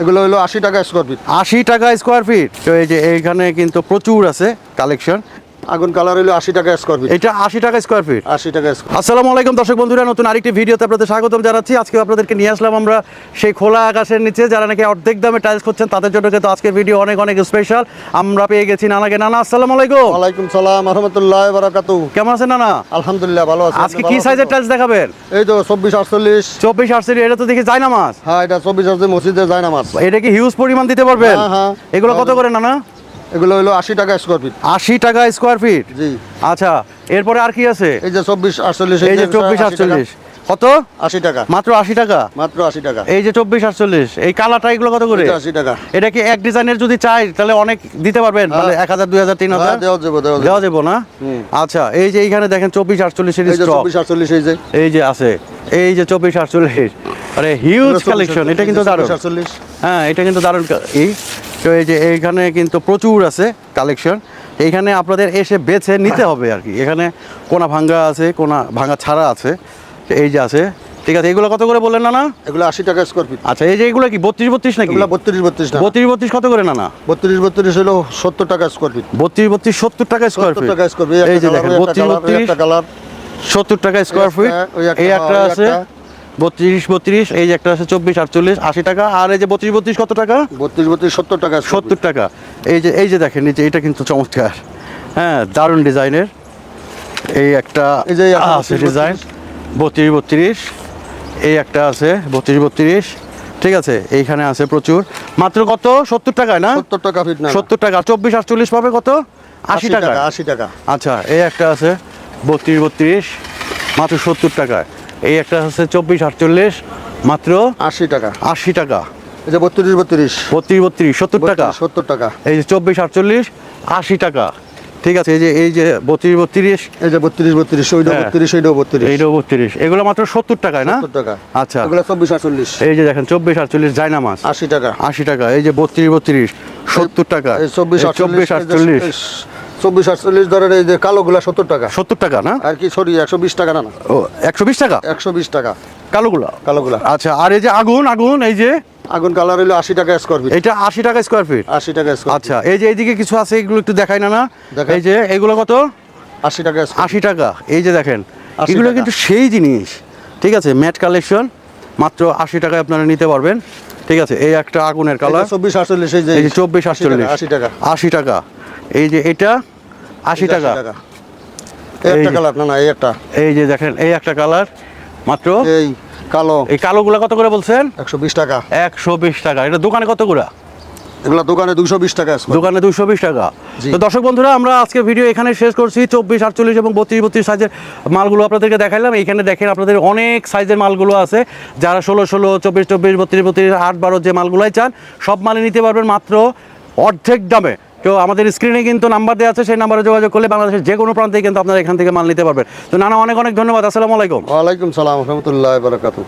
এগুলো হলো 80 টাকা স্কয়ার ফিট। 80 টাকা স্কোয়ার ফিট। তো এই যে এইখানে কিন্তু প্রচুর আছে কালেকশন। আগুন কালার হলো 80 টাকা স্কয়ার ফিট। এটা 80 টাকা স্কোয়ার ফিট। 80 টাকা স্কয়ার। আসসালামু আলাইকুম দর্শক বন্ধুরা, নতুন আরেকটি ভিডিওতে আপনাদের স্বাগতম জানাচ্ছি। আজকে আপনাদেরকে নিয়ে আসলাম আমরা সেই খোলা আকাশের নিচে, যারা নাকি অর্ধেক দামে টাইলস করছেন তাদের জন্য কিন্তু আজকের ভিডিও অনেক অনেক স্পেশাল। আমরা পেয়ে গেছি নানাকে। নানা আসসালামু আলাইকুম। ওয়ালাইকুম সালাম ওয়া রাহমাতুল্লাহি ওয়া বারাকাতুহু। কেমন আছেন নানা? আলহামদুলিল্লাহ ভালো আছি। আজকে কি সাইজের টাইলস দেখাবেন? এই তো 24 48। 24 48। এটা তো দেখি জায়নামাজ। হ্যাঁ, এটা 24 48 মসজিদে যায় নামাজ। এটা কি হিউজ পরিমাণ দিতে পারবেন? হ্যাঁ, হ্যাঁ। এগুলো কত করে নানা? এগুলো হলো 80 টাকা স্কয়ার ফিট। 80 টাকা স্কোয়ার ফিট। জি। আচ্ছা, এরপরে আর কি আছে? এই যে 24 48। এই যে 24 48 কত? 80 টাকা। মাত্র 80 টাকা। মাত্র 80 টাকা। এই যে 24 48, এই কালারটা এগুলো কত করে? এটা 80 টাকা। এটা কি এক ডিজাইনের যদি চাই তাহলে অনেক দিতে পারবেন? মানে 1000 2000 3000 হ্যাঁ, দেওয়া যাবে। দেওয়া যাবে না? আচ্ছা, এই যে এইখানে দেখেন 24 48 এর এই যে স্টক 24 48 এই যে। এই যে আছে, এই যে 24 48। আরে হিউজ কালেকশন, এটা কিন্তু দারুণ। 48। হ্যাঁ, এটা কিন্তু দারুণ। তো এই যে এইখানে কিন্তু প্রচুর আছে কালেকশন। এইখানে আপনাদের এসে বেছে নিতে হবে আর কি। এখানে কোনা ভাঙ্গা আছে, কোনা ভাঙ্গা ছাড়া আছে। তো এই যে আছে, ঠিক আছে। এগুলো কত করে বললেন নানা? এগুলো 80 টাকা স্কয়ার ফিট। আচ্ছা, এই যে এগুলো কি 32 32 নাকি? এগুলো 32 32 না। 32 32 কত করে নানা? 32 32 হলো 70 টাকা স্কয়ার ফিট। 32 32 70 টাকা স্কোয়ার 70 ফিট। টাকা স্কয়ার ফিট। এই যে দেখেন 32 32 একটা কালার 70 টাকা স্কোয়ার ফিট। ওই একটা, এই একটা ওই আছে একটা। 32 32। এই যে একটা আছে 24 48 80 টাকা। আর এই যে 32 32 কত টাকা? 32 32 70 টাকা স্কয়ার 70 টাকা। এই যে দেখেন, এই যে এটা কিন্তু চমৎকার। হ্যাঁ, দারুণ ডিজাইনের। এই একটা এই যে আছে ডিজাইন 32 32। এই একটা আছে 32 32। ঠিক আছে, এইখানে আছে প্রচুর। মাত্র কত? 70 টাকায় না? 70 টাকা ফিট না। 70 টাকা। 24 48 পাবে কত? 80 টাকা। 80 টাকা। আচ্ছা, এই একটা আছে 32 32 মাত্র 70 টাকায়। এই একটা আছে 24 48 মাত্র 80 টাকা। 80 টাকা। এই যে 32 32 32 32 70 টাকা। 70 টাকা। এই যে 24 48 80 টাকা। ঠিক আছে, এই যে 32 32। এই যে 32 32 ওইটাও হ্যাঁ। 32 ওইটাও 32। এইটাও 32। এগুলো মাত্র 70 টাকায় না? 70 টাকা। আচ্ছা, এগুলো 24 48। এই যে দেখেন 24 48 জায়নামাজ 80 টাকা। 80 টাকা। এই যে 32 32 70 টাকা। এই 24 24 48 48 24 48 ধরেন। এই যে কালোগুলা 70 টাকা। 70 টাকা না? আর কি সরি 120 টাকা না না। ও 120 টাকা 120 টাকা কালোগুলা। কালোগুলা। আচ্ছা, আর এই যে আগুন এই যে আগুন কালার হলো 80 টাকা স্কয়ার ফিট। এটা 80 টাকা স্কোয়ার ফিট। 80 টাকা স্কয়ার। আচ্ছা, এই যে এইদিকে কিছু আছে, এগুলো একটু দেখাই না না? দেখান। এই যে এগুলো কত? 80 টাকা স্কয়ার। 80 টাকা। এই যে দেখেন 80 এগুলো টাকা। কিন্তু সেই জিনিস। ঠিক আছে, ম্যাট কালেকশন মাত্র 80 টাকায় আপনারা নিতে পারবেন। ঠিক আছে, এই একটা আগুনের কালার 24 48 এই যে। এই যে 24 48 80 টাকা। 80 টাকা। এই যে এটা 80 টাকা। এই এই একটা যে। কালার না না এই একটা। এই যে দেখেন এই একটা কালার মাত্র। এই কালো এই কালোগুলা কত করে বলছেন? 120 টাকা। 120 টাকা। এটা দোকানে কত করে? এগুলা দোকানে 220 টাকা স্কয়ার। দোকানে 220 টাকা। জি। তো দর্শক বন্ধুরা, আমরা আজকের ভিডিও এখানে শেষ করছি। 24 48 এবং 32 32 সাইজের মালগুলো আপনাদেরকে দেখাইলাম। এইখানে দেখেন আপনাদের অনেক সাইজের মালগুলো আছে। যারা 16 16 24 24 32 32 8 12 যে মালগুলাই চান সব মালই নিতে পারবেন মাত্র অর্ধেক দামে। তো আমাদের স্ক্রিনে কিন্তু নাম্বার দেওয়া আছে, সেই নাম্বারে যোগাযোগ করলে বাংলাদেশের যে কোনো প্রান্তে কিন্তু আপনারা এখান থেকে মাল নিতে পারবেন। তো নানা অনেক অনেক ধন্যবাদ। আসসালামু আলাইকুম। ওয়ালাইকুম সালাম ওয়া রাহমাতুল্লাহি ওয়া বারাকাতুহু।